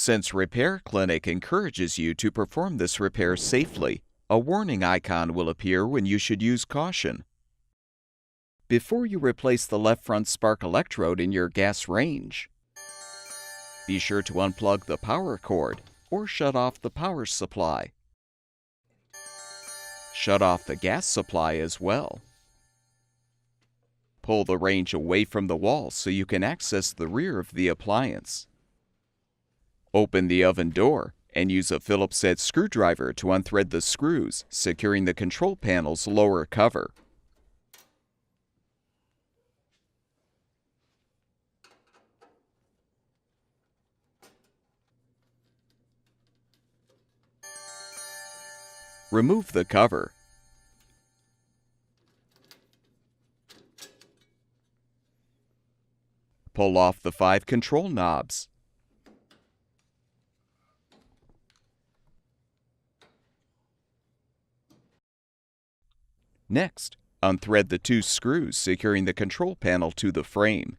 Since Repair Clinic encourages you to perform this repair safely, a warning icon will appear when you should use caution. Before you replace the left front spark electrode in your gas range, be sure to unplug the power cord or shut off the power supply. Shut off the gas supply as well. Pull the range away from the wall so you can access the rear of the appliance. Open the oven door and use a Phillips head screwdriver to unthread the screws, securing the control panel's lower cover. Remove the cover. Pull off the 5 control knobs. Next, unthread the 2 screws securing the control panel to the frame.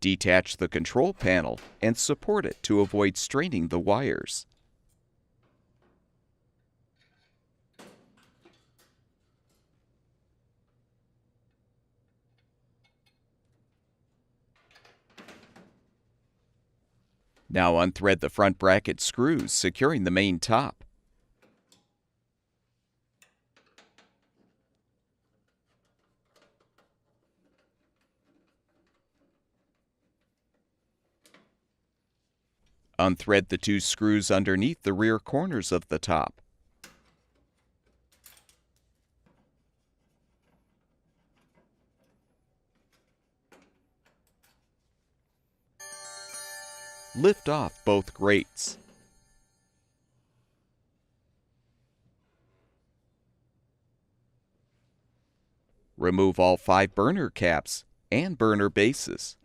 Detach the control panel and support it to avoid straining the wires. Now unthread the front bracket screws securing the main top. Unthread the 2 screws underneath the rear corners of the top. Lift off both grates. Remove all 5 burner caps and burner bases.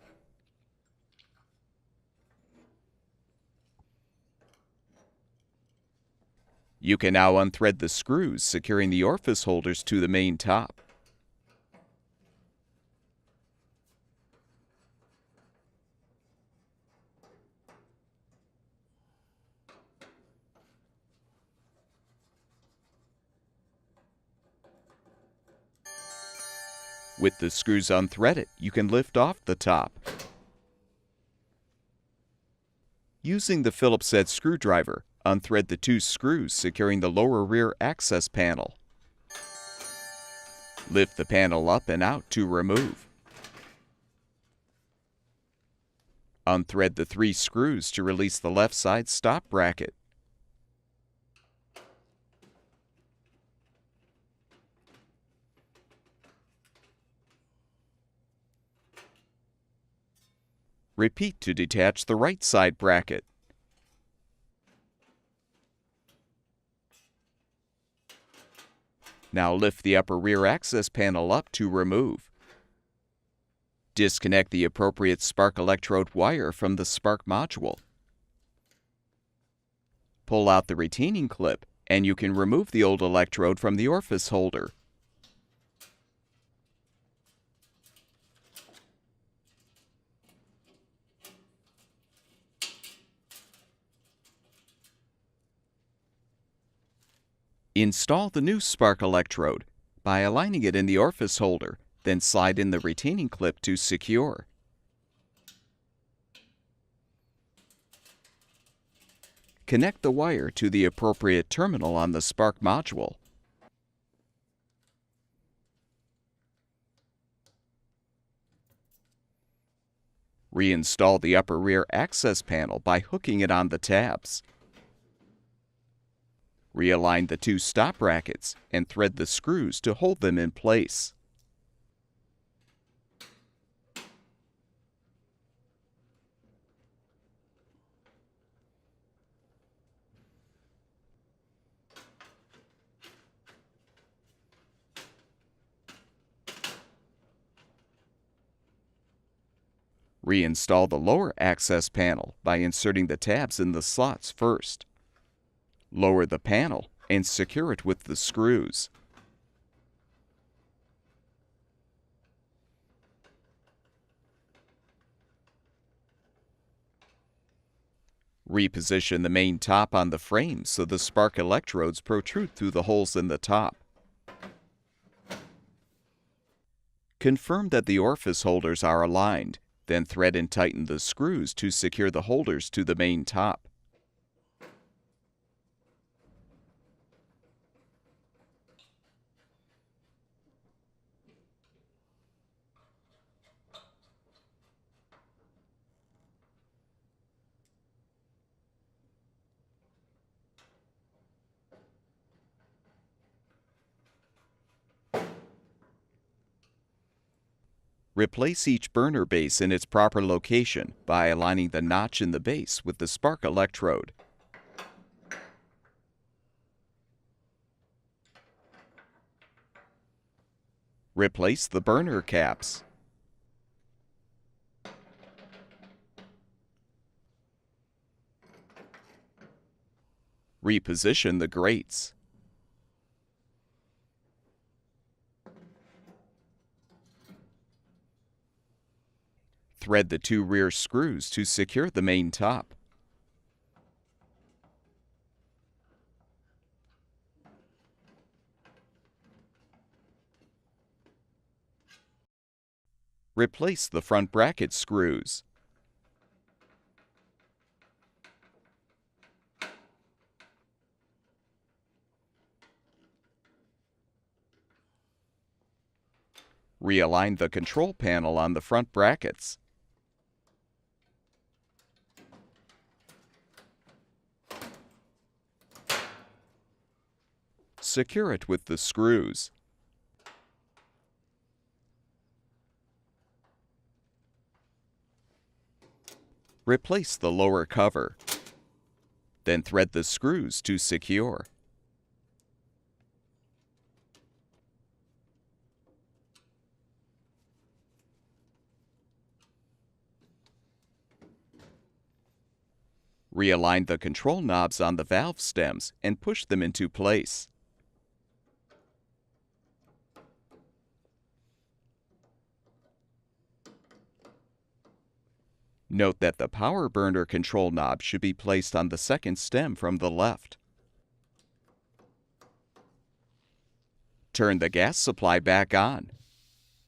You can now unthread the screws securing the orifice holders to the main top. With the screws unthreaded, you can lift off the top. Using the Phillips head screwdriver, unthread the 2 screws securing the lower rear access panel. Lift the panel up and out to remove. Unthread the 3 screws to release the left side stop bracket. Repeat to detach the right side bracket. Now lift the upper rear access panel up to remove. Disconnect the appropriate spark electrode wire from the spark module. Pull out the retaining clip and you can remove the old electrode from the orifice holder. Install the new spark electrode by aligning it in the orifice holder, then slide in the retaining clip to secure. Connect the wire to the appropriate terminal on the spark module. Reinstall the upper rear access panel by hooking it on the tabs. Realign the 2 stop brackets and thread the screws to hold them in place. Reinstall the lower access panel by inserting the tabs in the slots first. Lower the panel and secure it with the screws. Reposition the main top on the frame so the spark electrodes protrude through the holes in the top. Confirm that the orifice holders are aligned, then thread and tighten the screws to secure the holders to the main top. Replace each burner base in its proper location by aligning the notch in the base with the spark electrode. Replace the burner caps. Reposition the grates. Thread the two rear screws to secure the main top. Replace the front bracket screws. Realign the control panel on the front brackets. Secure it with the screws. Replace the lower cover. Then thread the screws to secure. Realign the control knobs on the valve stems and push them into place. Note that the power burner control knob should be placed on the second stem from the left. Turn the gas supply back on.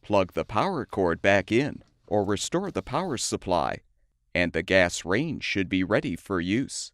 Plug the power cord back in or restore the power supply, and the gas range should be ready for use.